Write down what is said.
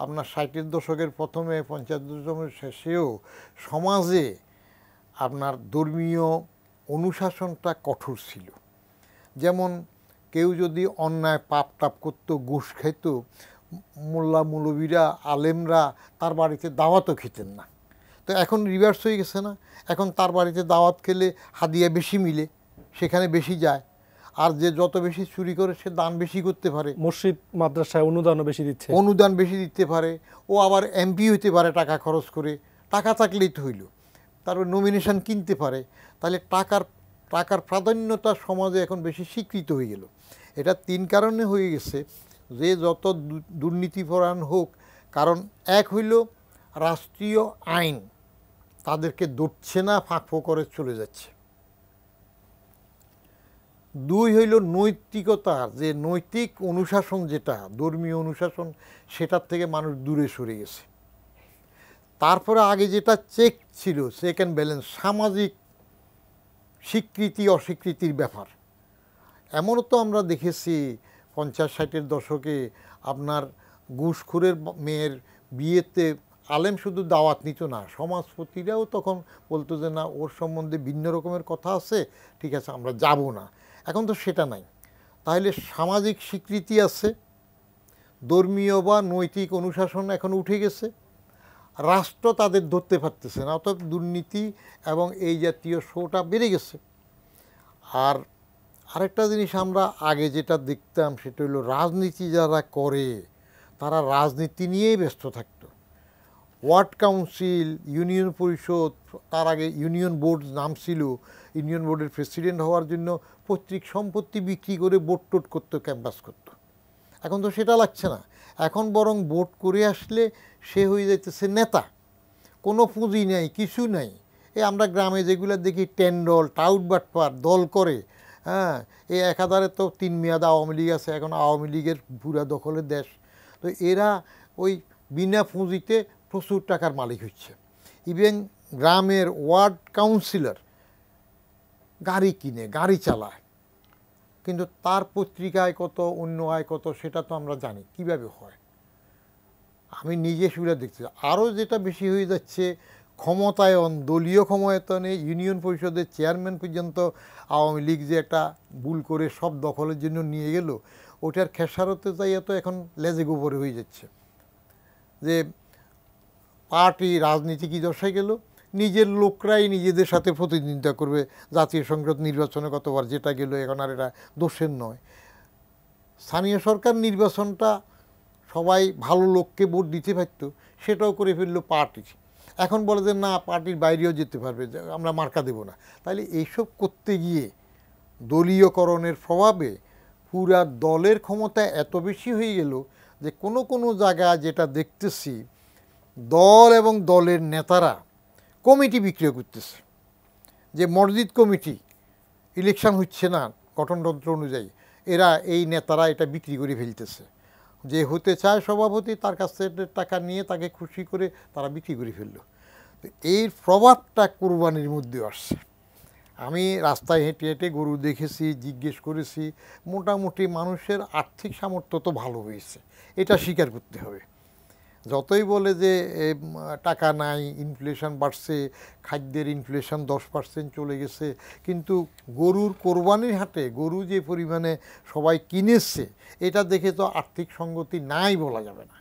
আপনার 60-এর দশকের প্রথমে 50-এর দশকের শেষেও সমাজে আপনার ধর্মীয় অনুশাসনটা কঠোর ছিল। যেমন কেউ যদি অন্যায় পাপ টাপ করতো, ঘুষ খেত, মোল্লা মৌলবীরা আলেমরা তার বাড়িতে দাওয়াতও খেতেন না। তো এখন রিভার্স হয়ে গেছে না, এখন তার বাড়িতে দাওয়াত খেলে হাদিয়া বেশি মিলে, সেখানে বেশি যায়। আর যে যত বেশি চুরি করে সে দান বেশি করতে পারে, মসজিদ মাদ্রাসায় অনুদানও বেশি দিচ্ছে, অনুদান বেশি দিতে পারে, ও আবার এমপি হইতে পারে টাকা খরচ করে, টাকা থাকলেই তো হইল, তারপর নমিনেশন কিনতে পারে। তাহলে টাকার প্রাধান্যতা সমাজে এখন বেশি স্বীকৃত হয়ে গেল। এটা 3 কারণে হয়ে গেছে, যে যত দুর্নীতিপরায়ণ হোক, কারণ এক হইল রাষ্ট্রীয় আইন তাদেরকে ধরছে না, ফাঁক করে চলে যাচ্ছে। 2 হইল নৈতিকতার যে নৈতিক অনুশাসন, যেটা ধর্মীয় অনুশাসন, সেটার থেকে মানুষ দূরে সরে গেছে। তারপরে আগে যেটা চেক ছিল, চেক অ্যান্ড ব্যালেন্স, সামাজিক স্বীকৃতি অস্বীকৃতির ব্যাপার। এমনও তো আমরা দেখেছি 50-60-এর দশকে আপনার ঘুষখোরের মেয়ের বিয়েতে আলেম শুধু দাওয়াত নিত না, সমাজপতিরাও তখন বলতো যে না, ওর সম্বন্ধে ভিন্ন রকমের কথা আছে, ঠিক আছে আমরা যাব না। এখন তো সেটা নাই। তাহলে সামাজিক স্বীকৃতি আছে, ধর্মীয় বা নৈতিক অনুশাসন এখন উঠে গেছে, রাষ্ট্র তাদের ধরতে পারতেছে না, অর্থাৎ দুর্নীতি এবং এই জাতীয় শোটা বেড়ে গেছে। আর আরেকটা জিনিস আমরা আগে যেটা দেখতাম, সেটা হলো রাজনীতি যারা করে তারা রাজনীতি নিয়েই ব্যস্ত থাকতো। ওয়ার্ড কাউন্সিল, ইউনিয়ন পরিষদ, তার আগে ইউনিয়ন বোর্ড নাম ছিল, ইউনিয়ন বোর্ডের প্রেসিডেন্ট হওয়ার জন্য পৈতৃক সম্পত্তি বিক্রি করে ভোট টোট করতো, ক্যাম্পাস করতো। এখন তো সেটা লাগছে না, এখন বরং ভোট করে আসলে সে হয়ে যাইতেছে নেতা, কোনো পুঁজি নেই, কিছু নেই। আমরা গ্রামে যেগুলো দেখি টেন্ডল টাউট বাটপার দল করে, হ্যাঁ, এই একাধারে তো 3 মেয়াদ আওয়ামী লীগ আছে, এখন আওয়ামী লীগের পুরা দখলের দেশ। তো এরা ওই বিনা পুঁজিতে প্রচুর টাকার মালিক হচ্ছে। ইভেন গ্রামের ওয়ার্ড কাউন্সিলর গাড়ি কিনে, গাড়ি চালায়, কিন্তু তার পত্রিকায় কত, অন্য আয় কত, সেটা তো আমরা জানি কীভাবে হয়। আমি নিজে সেগুলো দেখছি। আরও যেটা বেশি হয়ে যাচ্ছে, ক্ষমতায়ন, দলীয় ক্ষমতায়নে ইউনিয়ন পরিষদের চেয়ারম্যান পর্যন্ত আওয়ামী লীগ যে একটা ভুল করে সব দখলের জন্য নিয়ে গেল, ওটার খেসারতে যাইয়া তো এখন লেজে গোবরে হয়ে যাচ্ছে। যে পার্টি রাজনীতি কি দশায় গেল, নিজের লোকরাই নিজেদের সাথে প্রতিদ্বন্দ্বিতা করবে। জাতীয় সংসদ নির্বাচনে গতবার যেটা গেল, এখন আর এটা দোষের নয়। স্থানীয় সরকার নির্বাচনটা সবাই ভালো লোককে ভোট দিতে পারত, সেটাও করে ফেললো পার্টি। এখন বলে যে না, পার্টির বাইরেও যেতে পারবে, আমরা মার্কা দেব না। তাহলে এইসব করতে গিয়ে দলীয়করণের প্রভাবে পুরা দলের ক্ষমতা এত বেশি হয়ে গেল যে কোনো কোনো জায়গায় যেটা দেখতেছি, দল এবং দলের নেতারা কমিটি বিক্রি করতেছে। যে মসজিদ কমিটি ইলেকশন হচ্ছে না গঠনতন্ত্র অনুযায়ী, এরা এই নেতারা এটা বিক্রি করে ফেলতেছে। যে হতে চায় সভাপতি, তার কাছ থেকে টাকা নিয়ে তাকে খুশি করে তারা বিক্রি করে ফেললো। তো এই প্রভাবটা কুরবানির মধ্যে আসছে। আমি রাস্তায় হেঁটে হেঁটে গরু দেখেছি, জিজ্ঞেস করেছি, মোটামুটি মানুষের আর্থিক সামর্থ্য তো ভালো হয়েছে, এটা স্বীকার করতে হবে। যতই বলে যে টাকা নাই, ইনফ্লেশন বাড়ছে, খাদ্যের ইনফ্লেশন 10% চলে গেছে, কিন্তু গরুর কোরবানির হাটে গরু যে পরিমাণে সবাই কিনেছে, এটা দেখে তো আর্থিক সঙ্গতি নাই বলা যাবে না।